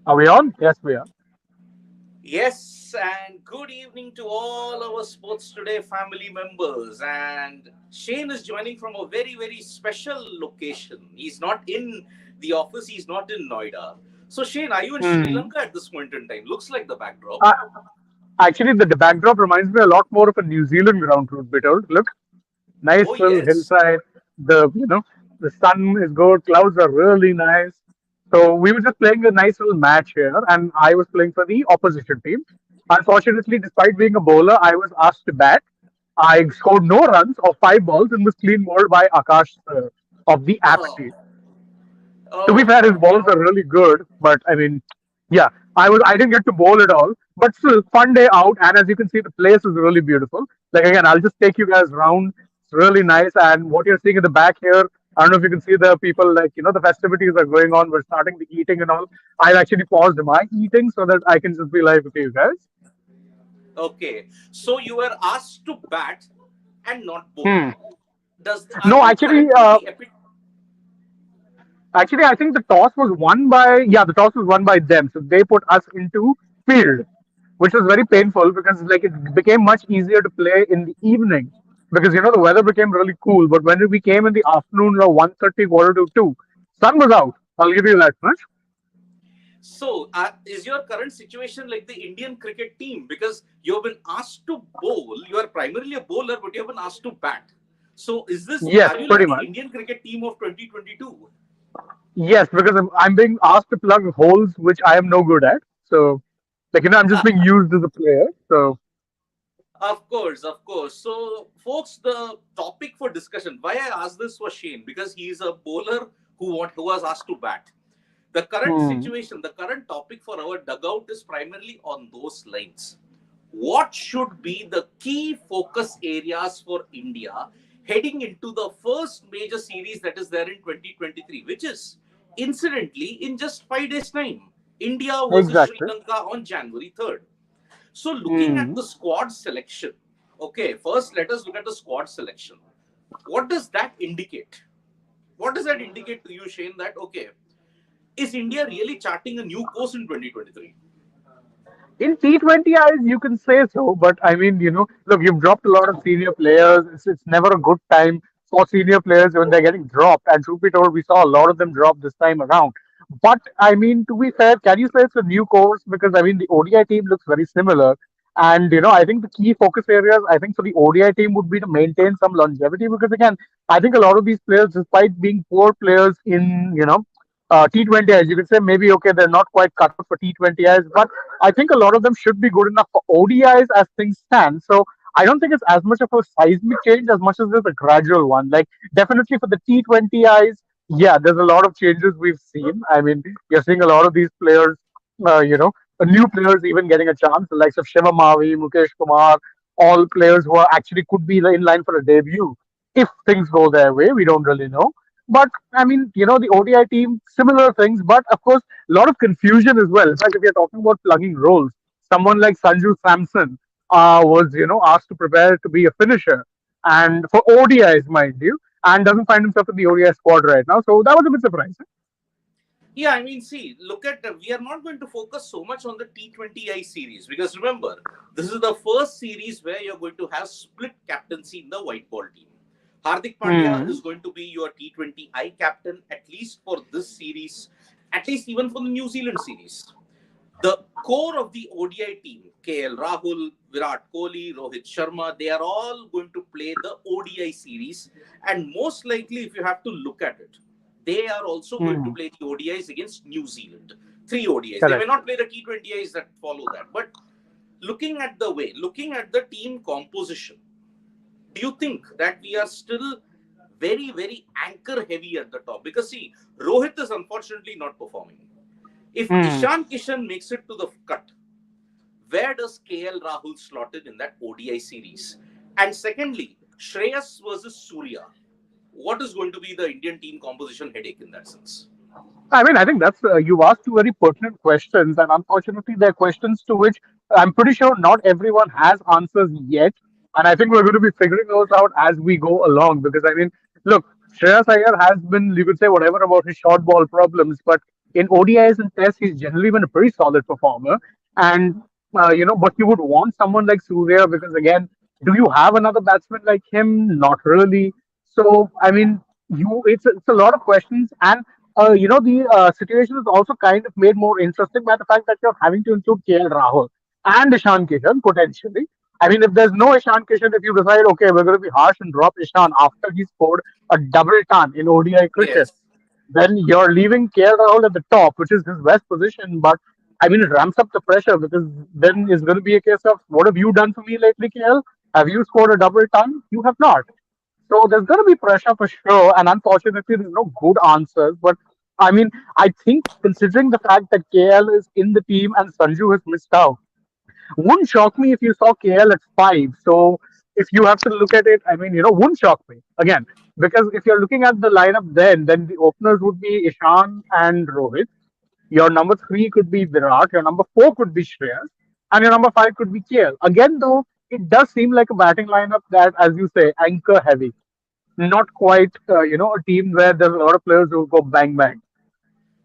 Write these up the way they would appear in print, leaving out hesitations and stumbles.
Are we on? Yes, we are. Yes, and good evening to all our Sports Today family members. And Shane is joining from a very, very special location. He's not in the office, he's not in Noida. So, Shane, are you in Sri Hmm. Lanka at this point in time? Looks like the backdrop. Uh, Actually, the backdrop reminds me a lot more of a New Zealand ground, truth be told. Look, nice Oh, little yes. hillside. The sun is good. Clouds are really nice. So we were just playing a nice little match here, and I was playing for the opposition team. Unfortunately, despite being a bowler, I was asked to bat. I scored no runs or 5 balls and was clean bowled by Akash of the Apps Oh, team. To be oh, fair, his balls are really good, but I mean, yeah, I didn't get to bowl at all, but still fun day out. And as you can see, the place is really beautiful. Like again, I'll just take you guys round. It's really nice, and what you're seeing in the back here, I don't know if you can see the people, like the festivities are going on. We're starting the eating and all. I've actually paused my eating so that I can just be live with you guys. okay. So you were asked to bat and not bowl. Hmm. Are No, you currently the actually, I think the toss was won by, yeah, the toss was won by them. So they put us into field, which was very oh, painful because like it became much easier to play in the evening because the weather became really cool. But when we came in the afternoon, 1:30, quarter to two, sun was out. I'll give you that much. So, is your current situation like the Indian cricket team? Because you've been asked to bowl, you are primarily a bowler, but you have been asked to bat. So, Yes, are you like pretty the much. Indian cricket team of 2022? Yes, because I'm being asked to plug holes which I am no good at. So, like I'm just being used as a player. So, Of course, of course. So, folks, the topic for discussion, why I asked this was Shane, because he is a bowler who was asked to bat. The current hmm, situation, the current topic for our dugout is primarily on those lines. What should be the key focus areas for India heading into the first major series that is there in 2023, which is incidentally in just 5 days' time? India versus Sri exactly. Lanka on January 3rd. So, looking at Hmm. the squad selection, okay, first let us look at the squad selection. What does that indicate? What does that indicate to you, Shane? That, okay, is India really charting a new course in 2023? In T20 eyes, you can say so, but I mean, look, you've dropped a lot of senior players. It's never a good time for senior players when they're getting dropped. And truth be told, we saw a lot of them drop this time around. But I mean, to be fair, can you say it's a new course? Because I mean, the ODI team looks very similar. And I think the key focus areas, I think for the ODI team would be to maintain some longevity. Because again, I think a lot of these players, despite being poor players in, T20 as you can say, maybe okay, they're not quite cut out for T20 as, but I think a lot of them should be good enough for ODIs as things stand. So I don't think it's as much of a seismic change as much as it's a gradual one. Like definitely for the T20Is, yeah, there's a lot of changes we've seen. I mean, you're seeing a lot of these players, new players even getting a chance, the likes of Shiva Mavi, Mukesh Kumar, all players who are actually could be in line for a debut if things go their way. We don't really know. But I mean, the ODI team, similar things, but of course, a lot of confusion as well. In fact, if you're talking about plugging roles, someone like Sanju Samson was, asked to prepare to be a finisher, and for ODIs, mind you, and doesn't find himself in the ODI squad right now. So that was a bit surprising. Yeah, I mean, see, look at we are not going to focus so much on the T20I series because remember, this is the first series where you're going to have split captaincy in the white ball team. Hardik Pandya Hmm. is going to be your T20I captain at least for this series, at least even for the New Zealand series. The core of the ODI team, KL Rahul, Virat Kohli, Rohit Sharma, they are all going to play the ODI series. And most likely, if you have to look at it, they are also going to Hmm. play the ODIs against New Zealand. Three ODIs. They may Correct. not play the T20Is that follow that. But looking at the team composition, do you think that we are still very, very anchor heavy at the top? Because see, Rohit is unfortunately not performing. If Hmm. Ishan Kishan makes it to the cut, where does KL Rahul slot in that ODI series? And secondly, Shreyas versus Surya. What is going to be the Indian team composition headache in that sense? I mean, I think that's you asked two very pertinent questions, and unfortunately, they're questions to which I'm pretty sure not everyone has answers yet. And I think we're going to be figuring those out as we go along. Because I mean, look, Shreyas Iyer has been, you could say whatever about his short ball problems, but In ODIs and tests, he's generally been a pretty solid performer. And, but you would want someone like Surya because, again, do you have another batsman like him? Not really. So, I mean, it's a lot of questions. And, the situation is also kind of made more interesting by the fact that you're having to include KL Rahul and Ishan Kishan potentially. I mean, if there's no Ishan Kishan, if you decide, okay, we're going to be harsh and drop Ishan after he scored a double ton in ODI cricket, Yes. then you're leaving KL Rahul at the top, which is his best position. But I mean, it ramps up the pressure because then it's going to be a case of what have you done for me lately, KL? Have you scored a double ton? You have not. So there's going to be pressure for sure. And unfortunately, there's no good answers. But I mean, I think considering the fact that KL is in the team and Sanju has missed out, wouldn't shock me if you saw KL at five. So if you have to look at it, I mean, wouldn't shock me again because if you're looking at the lineup, then the openers would be Ishan and Rohit. Your number three could be Virat. Your number four could be Shreyas, and your number five could be KL. Again, though, it does seem like a batting lineup that, as you say, anchor heavy. Not quite, a team where there's a lot of players who go bang bang.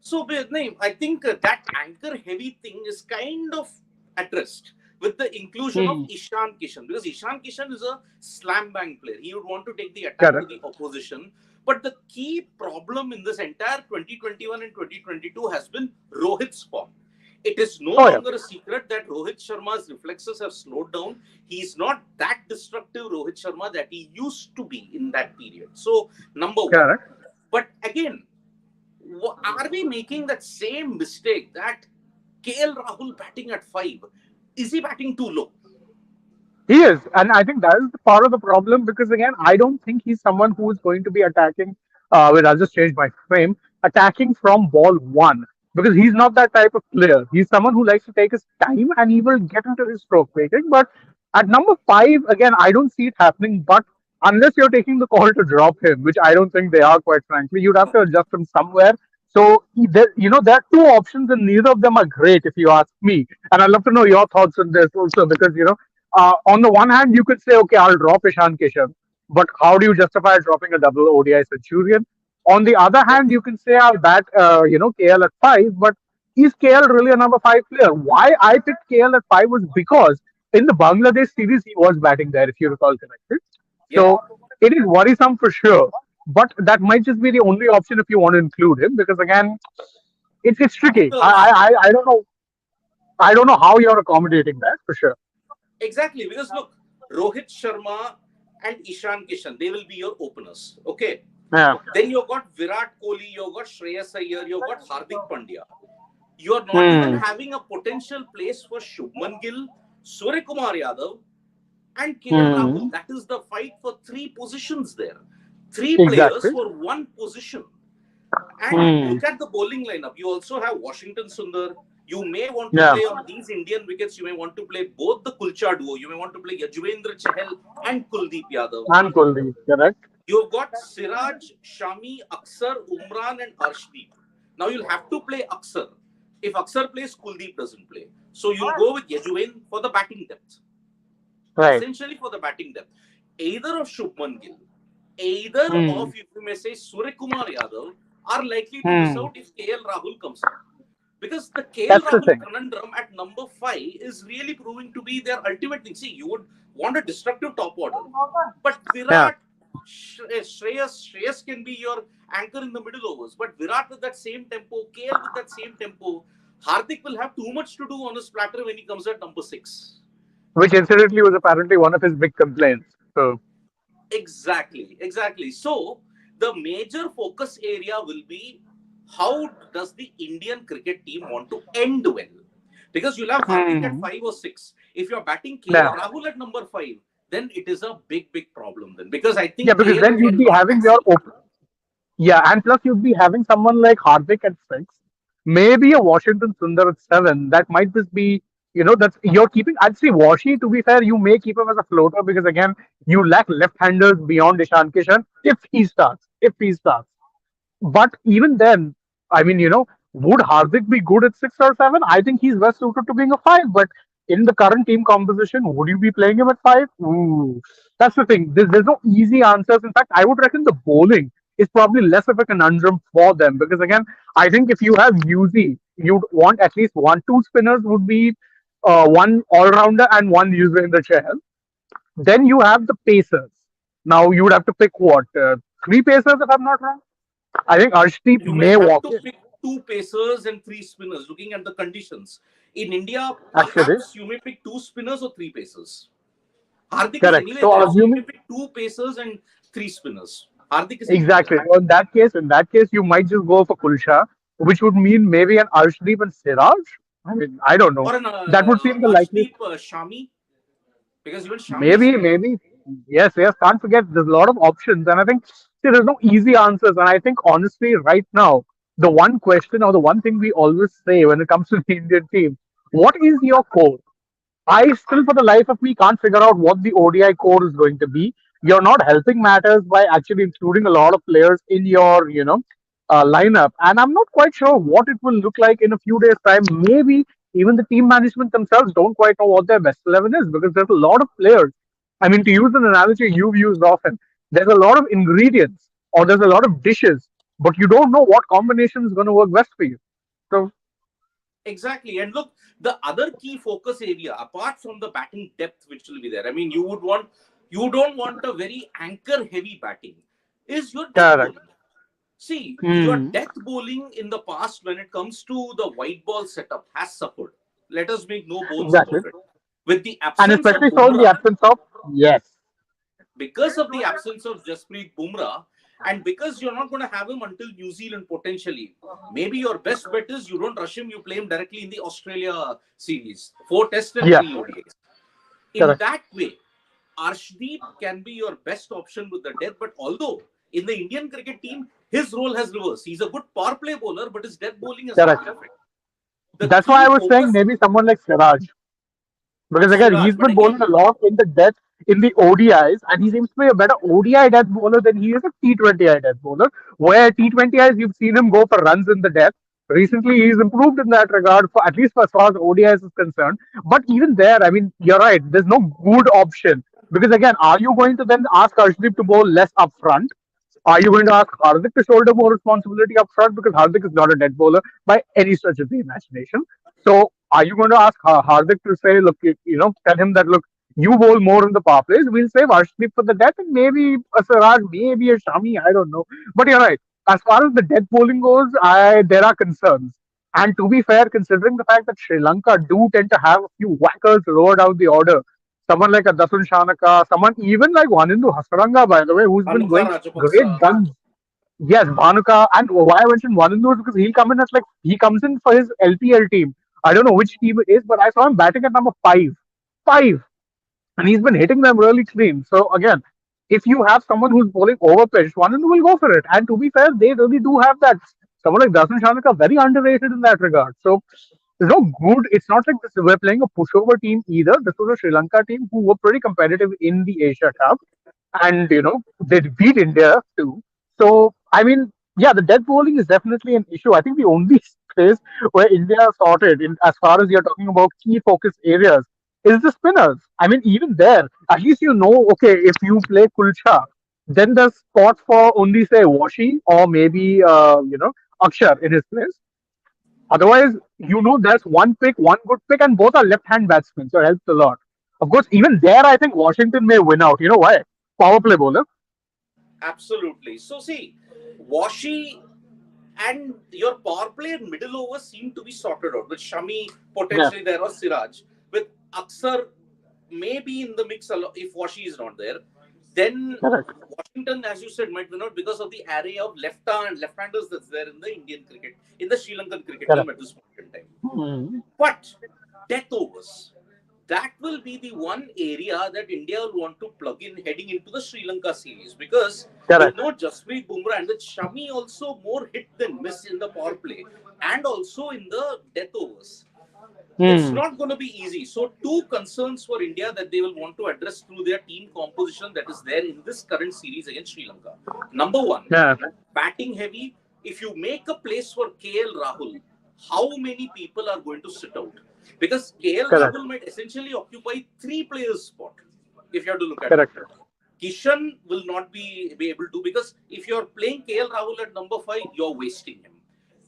So, name, I think that anchor heavy thing is kind of addressed with the inclusion of Hmm. Ishan Kishan because Ishan Kishan is a slam bang player. He would want to take the attack to Correct. the opposition. But the key problem in this entire 2021 and 2022 has been Rohit's form. It is no Oh yeah. longer a secret that Rohit Sharma's reflexes have slowed down. He's not that destructive Rohit Sharma that he used to be in that period. So, number one. Correct. But again, are we making that same mistake that KL Rahul batting at 5? Is he batting too low? He is, and I think that is the part of the problem because again, I don't think he's someone who is going to be attacking. I'll just change my frame. Attacking from ball one because he's not that type of player. He's someone who likes to take his time and he will get into his stroke making. But at number five, again, I don't see it happening. But unless you're taking the call to drop him, which I don't think they are, quite frankly, you'd have to adjust him somewhere. So there are two options, and neither of them are great, if you ask me. And I'd love to know your thoughts on this also, because on the one hand, you could say, okay, I'll drop Ishan Kishan, but how do you justify dropping a double ODI centurion? On the other Yeah. hand, you can say I'll bat, KL at five, but is KL really a number five player? Why I picked KL at five was because in the Bangladesh series, he was batting there, if you recall correctly. Yeah. So it is worrisome for sure, but that might just be the only option if you want to include him, because again, it's tricky. Because I don't know how you're accommodating that for sure. exactly, because look, Rohit Sharma and Ishan Kishan, they will be your openers. Okay. Yeah. Then you've got Virat Kohli, you've got Shreyas Iyer, you've got Hardik Pandya. You're not even Hmm. having a potential place for Shubman Gill, Surya Kumar Yadav, and KL Hmm. Rahul. That is the fight for three positions there. Three players Exactly. for one position. And Hmm. look at the bowling lineup. You also have Washington Sundar. You may want to Yeah. play on these Indian wickets. You may want to play both the Kulcha duo. You may want to play Yajuvendra Chahal and Kuldeep Yadav. And Kuldeep, correct? You've got Siraj, Shami, Aksar, Umran, and Arshdeep. Now you'll have to play Aksar. If Aksar plays, Kuldeep doesn't play. So you'll go with Yajuven for the batting depth. Right. Essentially for the batting depth. Either of Shubman Gill, either Hmm. of, if you may say, Surya Kumar Yadav are likely to miss Hmm. out if KL Rahul comes up. Because the KL That's the Rahul thing. conundrum at number 5 is really proving to be their ultimate thing. See, you would want a destructive top order, but Yeah. Virat, Shreyas can be your anchor in the middle overs. But Virat with that same tempo, KL with that same tempo, Hardik will have too much to do on his platter when he comes at number 6. Which incidentally was apparently one of his big complaints. So Exactly, exactly. So the major focus area will be how does the Indian cricket team want to end well? Because you'll have Hardik at hmm. 5 or 6. If you're batting KL Yeah. Rahul at number 5, then it is a big, big problem then. Because I Yeah, think because KL then you'd be cannot having your accelerate. yeah, and plus you'd be having someone like Hardik at six, maybe a Washington Sundar at seven. That might just be, that's you're keeping. I'd say Washi. To be fair, you may keep him as a floater because again, you lack left-handers beyond Ishan Kishan if he starts. If he starts. But even then, I mean, would Hardik be good at six or seven? I think he's best suited to being a five. But in the current team composition, would you be playing him at five? Ooh, that's the thing. There's no easy answers. In fact, I would reckon the bowling. is probably less of a conundrum for them. Because again, I think if you have UZ, you'd want at least one, two spinners would be one all rounder and one user in the chair. Then you have the pacers. Now you would have to pick what three pacers if I'm not wrong. I think Arshdeep You may may have walk to in. pick two pacers and three spinners, looking at the conditions. In India, Actually, perhaps you may pick two spinners or three pacers. Hardik is correct. anyway So there, so you assuming may pick two pacers and three spinners. Hardik is anyway there. exactly. So in that case, you might just go for Kulsha, which would mean maybe an Arshdeep and Siraj. I mean, I don't know. Or an That would seem the likeliest. Arshdeep Shami, because even Shami is there. Maybe. Yes, yes. Can't forget there's a lot of options. And I think, see, there's no easy answers. And I think, honestly, right now, the one question or the one thing we always say when it comes to the Indian team, what is your core? I still, for the life of me, can't figure out what the ODI core is going to be. You're not helping matters by actually including a lot of players in your, lineup, and I'm not quite sure what it will look like in a few days' time. Maybe even the team management themselves don't quite know what their best 11 is because there's a lot of players. I mean, to use an analogy you've used often, there's a lot of ingredients or there's a lot of dishes, but you don't know what combination is going to work best for you. So, Exactly. And look, the other key focus area, apart from the batting depth which will be there, I mean, you don't want a very anchor heavy batting, is your death correct. bowling. See, your Hmm. death bowling in the past, when it comes to the white ball setup, has suffered. Let us make no bones Exactly. about it. With the And absence of especially so in the Bumrah, absence of, yes, because of the absence of Jasprit Bumrah, and because you're not going to have him until New Zealand potentially, maybe your best bet is you don't rush him, you play him directly in the Australia series, 4 Test and yeah, 3 ODIs. In correct, that way, Arshdeep can be your best option with the death, but although in the Indian cricket team, his role has reversed. He's a good power play bowler, but his death bowling has not correct. been effective. The That's why key I was saying focus, maybe someone like Siraj. Because again, Siraj, he's but been bowling again, a lot in the death in the ODIs, and he seems to be a better ODI death bowler than he is a T20I death bowler. Where T20Is, you've seen him go for runs in the death. Recently, he's improved in that regard, for at least as far as ODIs is concerned. But even there, I mean, you're right. There's no good option because again, are you going to then ask Arshdeep to bowl less upfront? Are you going to ask Hardik to shoulder more responsibility up front because Hardik is not a dead bowler by any stretch of the imagination? So are you going to ask Hardik to say, look, tell him that, look, you bowl more in the power plays. We'll save Arshdeep for the death and maybe a Siraj, maybe a Shami. I don't know. But you're right. As far as the death bowling goes, there are concerns. And to be fair, considering the fact that Sri Lanka do tend to have a few whackers lower down the order, someone like a Dasun Shanaka, someone even like Wanindu Hasaranga, by the way, who's been Anuka going great Rajapaksa, guns. Yes, Bhanuka, and why I mentioned Wanindu is because he'll come in as like he comes in for his LPL team. I don't know which team it is, but I saw him batting at number five, and he's been hitting them really clean. So again, if you have someone who's bowling over pitch, Wanindu will go for it. And to be fair, they really do have that. Someone like Dasun Shanaka, very underrated in that regard. So there's no good. It's not like this. We're playing a pushover team either. This was a Sri Lanka team who were pretty competitive in the Asia Cup, and they beat India too. So I mean, yeah, the dead bowling is definitely an issue. I think the only place where India sorted, in as far as you're talking about key focus areas, is the spinners. I mean, even there, at least okay, if you play Kulcha, then there's spot for only say Washi or maybe Akshar in his place. Otherwise, there's one pick, one good pick, and both are left-hand batsmen, so it helps a lot. Of course, even there, I think Washington may win out. You know why? Power play bowler. absolutely. So see, Washi and your power play and middle over seem to be sorted out with Shami Yeah, potentially there or Siraj. With Aksar maybe in the mix if Washi is not there. Then correct, Washington, as you said, might win out because of the array of left-handers that's there in the Indian cricket, in the Sri Lankan cricket team correct. at this point in time. Hmm. But death overs, that will be the one area that India will want to plug in heading into the Sri Lanka series because with Correct. no Jasprit Bumrah and with Shami also more hit than miss in the power play and also in the death overs. It's Hmm. not going to be easy. So, two concerns for India that they will want to address through their team composition that is there in this current series against Sri Lanka. Number one, Yeah, batting heavy. If you make a place for KL Rahul, how many people are going to sit out? Because KL correct, Rahul might essentially occupy three players' spot if you have to look at it. correct. Kishan will not be able to, because if you're playing KL Rahul at number 5, you're wasting him.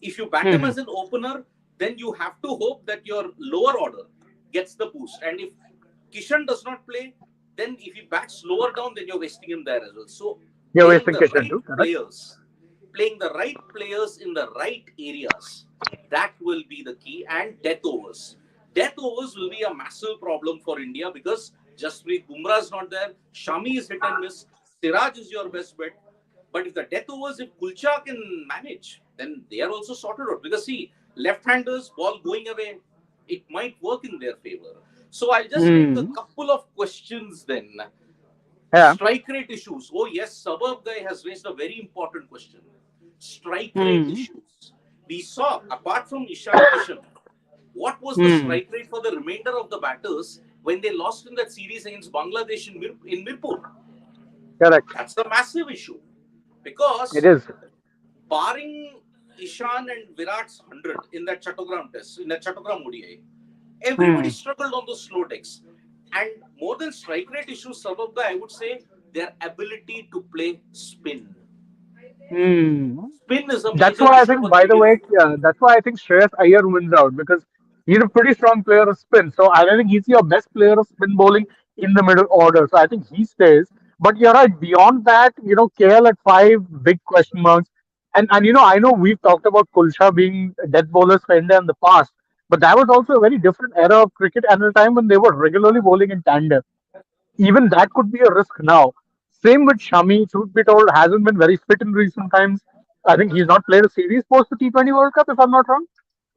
If you bat him Hmm. as an opener, then you have to hope that your lower order gets the boost. And if Kishan does not play, then if he bats lower down, then you're wasting him there as well. So You're playing wasting the Kishan right too, correct? players, playing the right players in the right areas, that will be the key. And death overs. Death overs will be a massive problem for India because Jasprit Bumrah is not there. Shami is hit and miss. Siraj is your best bet. But if the death overs, if Kulcha can manage, then they are also sorted out. Because see, left-handers, ball going away, it might work in their favor. So I'll just take a Hmm. couple of questions then. Yeah. Strike rate issues. Oh yes, suburb guy has raised a very important question. Strike rate Hmm. issues. We saw, apart from Ishan Kishan, what was the Hmm. strike rate for the remainder of the batters when they lost in that series against Bangladesh in Mirpur? Correct. That's the massive issue. It Because is. barring Ishan and Virat's 100 in that Chattogram test, in that Chattogram ODI, Hmm. everybody struggled on those slow decks. And more than strike rate issues, some of the, I would say, their ability to play spin. Hmm. Spin is a That's major why I issue think, for the by the Indian way, cricket. that's why I think Shreyas Iyer wins out because he's a pretty strong player of spin. So I don't think he's your best player of spin bowling in the middle order. So I think he stays. But you're right. Beyond that, KL at 5, big question marks. And I know we've talked about Kulsha being death bowlers for India in the past, but that was also a very different era of cricket and a time when they were regularly bowling in tandem. Even that could be a risk now. Same with Shami. Truth be told, hasn't been very fit in recent times. I think he's not played a series post the T20 World Cup, if I'm not wrong.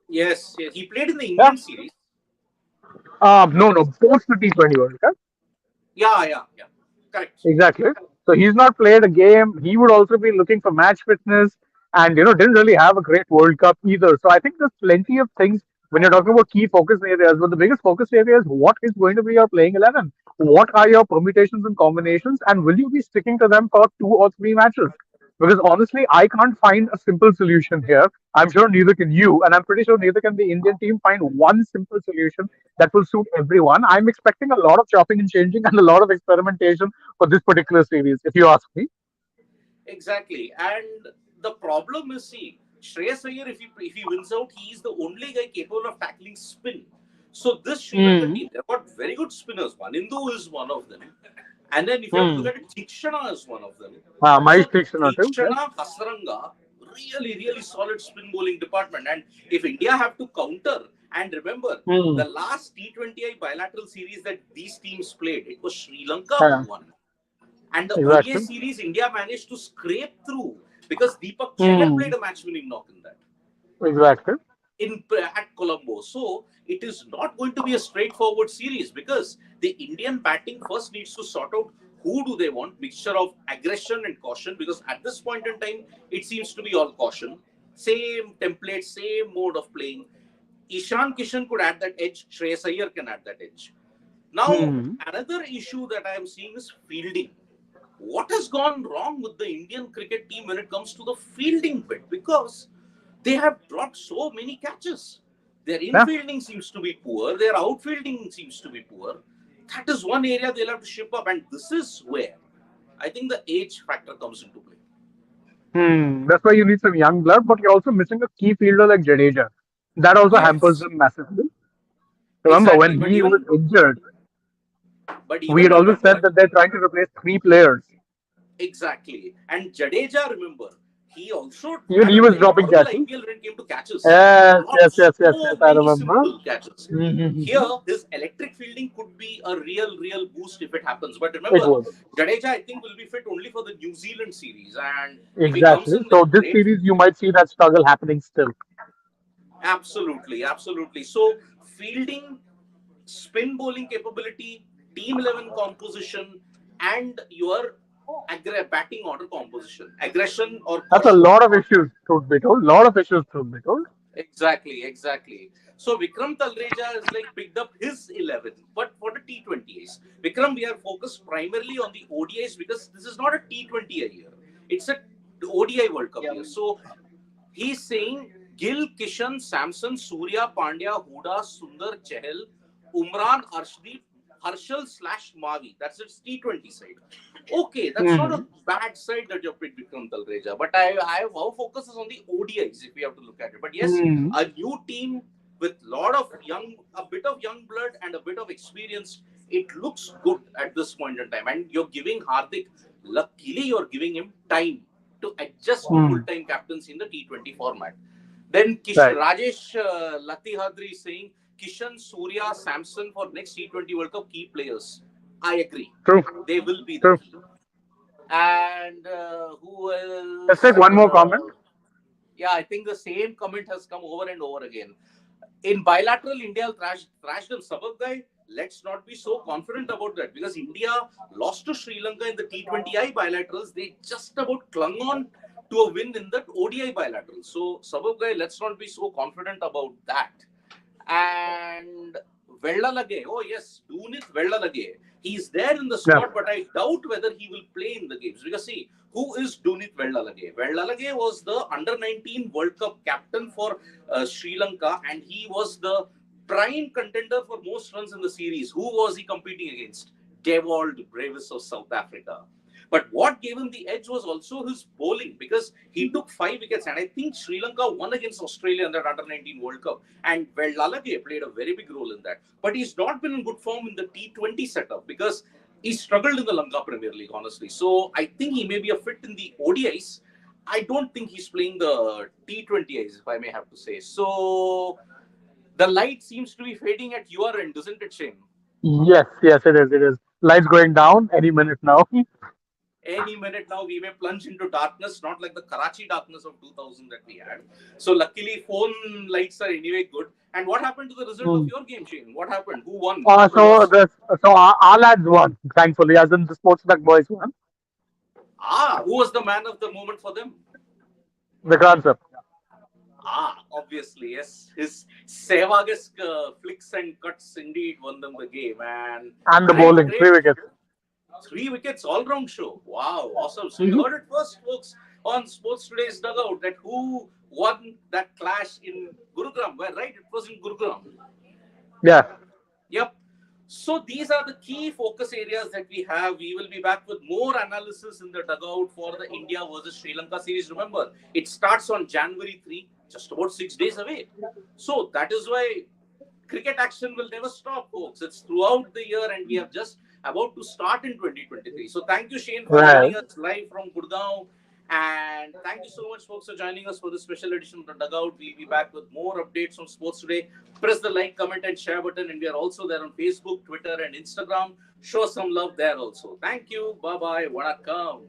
Yes, yes. He played in the Yeah. England series. No, no, post the T20 World Cup. Yeah, yeah, yeah. Correct. Exactly. So he's not played a game. He would also be looking for match fitness and, didn't really have a great World Cup either. So I think there's plenty of things when you're talking about key focus areas. But the biggest focus area is what is going to be your playing 11? What are your permutations and combinations? And will you be sticking to them for 2 or 3 matches? Because honestly, I can't find a simple solution here. I'm sure neither can you. And I'm pretty sure neither can the Indian team find one simple solution that will suit everyone. I'm expecting a lot of chopping and changing and a lot of experimentation for this particular series, if you ask me. Exactly. And the problem is, see, Shreyas Iyer, if he wins out, he is the only guy capable of tackling spin. So this Sri Lanka Hmm. team, they've got very good spinners. Manindu is one of them. And then if you have to look Hmm. at it, Tikshana is one of them. Mahesh So Theekshana too. Yeah. Tikshana, Hasaranga, really, really solid spin bowling department. And if India have to counter, and remember, Hmm. the last T20I bilateral series that these teams played, it was Sri Lanka Yeah. who won. And the ODI Exactly. series, India managed to scrape through because Deepak Chahar Hmm. played a match-winning knock in that Exactly. in at Colombo. So it is not going to be a straightforward series because the Indian batting first needs to sort out who do they want, mixture of aggression and caution. Because at this point in time, it seems to be all caution, same template, same mode of playing. Ishan Kishan could add that edge. Shreyas Iyer can add that edge. Now, Hmm. another issue that I am seeing is fielding. What has gone wrong with the Indian cricket team when it comes to the fielding bit? Because they have dropped so many catches. Their Yeah. infielding seems to be poor, their outfielding seems to be poor. That is one area they'll have to ship up, and this is where I think the age factor comes into play. Hmm. That's why you need some young blood, but you're also missing a key fielder like Jadeja. That also hampers Yes, them massively. Remember, exactly. when he was injured, But we even had always said remember, that they're trying to replace 3 players. exactly. And Jadeja, remember, he also Even had he a was very dropping horrible catches. IPL when it came to catches. Yes, Not yes, yes, yes, yes, so I many remember. simple catches. Here, Mhm. his electric fielding could be a real, real boost if it happens. But It remember, was. Jadeja, I think, will be fit only for the New Zealand series. And if he comes Exactly. in, So then this great. series, you might see that struggle happening still. Absolutely, absolutely. So, fielding, spin bowling capability, team 11 composition, and your batting order composition, aggression or That's a caution. lot of issues, truth be told. Lot of issues, truth be told. Exactly, exactly. So Vikram Talreja has like picked up his 11, but for the T20Is, Vikram, we are focused primarily on the ODIs because this is not a T20 a year; it's a ODI World Cup year. So he's saying Gill, Kishan, Samson, Surya, Pandya, Huda, Sundar, Chahal, Umran, Arshdeep. Harshal slash Mavi. That's its T20 side. Okay, that's not a Hmm. bad side that you picked, Vikram Talreja. But our focus is on the ODIs if we have to look at it. But yes, Hmm. a new team with a bit of young blood and a bit of experience. It looks good at this point in time. And you're giving Hardik, luckily, you're giving him time to adjust to full Hmm. time captaincy in the T20 format. Then Right. Rajesh Latihadri is saying Kishan, Surya, Samson for next T20 World Cup key players. I agree. True. They will be the True. key. And who Let's take else? one more comment. Yeah, I think the same comment has come over and over again. In bilateral, India thrashed them. Sabab guy, let's not be so confident about that because India lost to Sri Lanka in the T20I bilaterals. They just about clung on to a win in that ODI bilateral. So, Sabab guy, let's not be so confident about that. And Vellalage, oh yes, Dunith Vellalage. He's there in the Yeah. squad, but I doubt whether he will play in the games. Because see, who is Dunith Vellalage? Vellalage was the under 19 World Cup captain for Sri Lanka, and he was the prime contender for most runs in the series. Who was he competing against? Dewald Bravis of South Africa. But what gave him the edge was also his bowling because he took 5 wickets, and I think Sri Lanka won against Australia in that under 19 World Cup. And Lalage played a very big role in that. But he's not been in good form in the T20 setup because he struggled in the Lanka Premier League, honestly. So I think he may be a fit in the ODIs. I don't think he's playing the T20Is, if I may have to say. So the light seems to be fading at your end, doesn't it, Shane? Yes. Yes. It is. It is. Lights going down any minute now. Any minute now, we may plunge into darkness, not like the Karachi darkness of 2000 that we had. So, luckily, phone lights are anyway good. And what happened to the result of Hmm. your game, Shane? What happened? Who won? Who So lost? this. So our lads won. Thankfully, as in the sports tech boys won. Who was the man of the moment for them? The concept Obviously, yes. His Sehwag-esque flicks and cuts indeed won them the game. And and the great, bowling, three great. wickets. 3 wickets, all round show. Wow, awesome. So you Hmm. heard it first, folks, on Sports Today's Dugout that who won that clash in Gurugram. Well, right, it was in Gurugram. Yeah. Yep. So these are the key focus areas that we have. We will be back with more analysis in the dugout for the India versus Sri Lanka series. Remember, it starts on January 3, just about 6 days away. So that is why cricket action will never stop, folks. It's throughout the year, and we are just about to start in 2023. So thank you, Shane, for Right. joining us live from Gurgaon. And thank you so much, folks, for joining us for this special edition of the Dugout. We'll be back with more updates from sports today. Press the like, comment, and share button. And we are also there on Facebook, Twitter, and Instagram. Show some love there also. Thank you. Bye bye. Vanakkam.